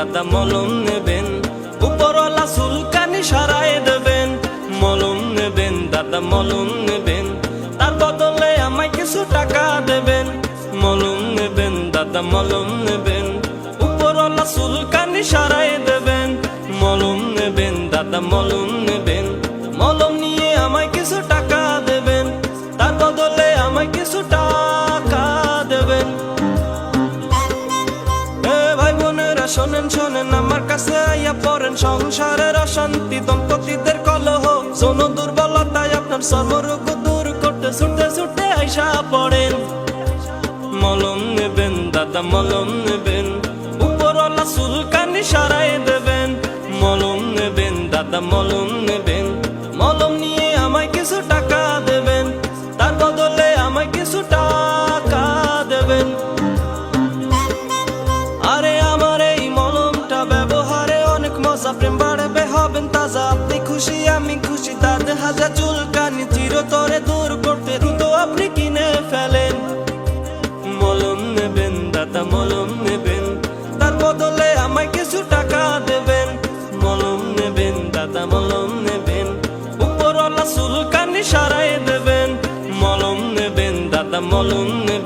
দাদা মলম নেবেন, উপরওয়ালা চুলকানি সারাই দেবেন। মলম নেবেন দাদা মলম নেবেন, তার বদলে আমায় কিছু টাকা দেবেন। মলম নেবেন দাদা মলম নেবেন, উপরওয়ালা চুলকানি সারাই দেবেন। মলম নেবেন দাদা মলম নেবেন, মলম নিয়ে আমায় কিছু টাকা দেবেন, তার বদলে আমায় কিছু টাকা দেবেন। ভাই বোনেরা শোনেন শোনেন, আমার কাছে আইয়া পড়েন। সংসারের অশান্তি, দম্পতিদের কলহ, যৌন দুর্বলতায় আপনার সর্বরোগ দূর করতে ছুটে ছুটে আইসা পড়েন। মলম নেবেন দাদা মলম নেবেন, উপরওয়ালা চুলকানি সারাই দেবেন। মলম নেবেন দাদা মলম নেবেন, মলম নিয়ে আমায় কিছু টাকা দেবেন, তার বদলে আমায় কিছু টাকা দেবেন। আরে আমার এই মলমটা ব্যবহারে অনেক মজা, প্রেম বাড়বে হবেন তাজা। আপনি খুশি আমি খুশি, তার হাজার চুলকানি চিরতরে দূর করতে দ্রুত আপনি কিনে ফেলেন। মলম নেবেন দাদা মলম নেবেন, তার বদলে আমায় কিছু টাকা দেবেন। মলম নেবেন দাদা মলম নেবেন, উপরওয়ালা চুলকানি সারাই দেবেন। মলম নেবেন দাদা মলম নেবেন।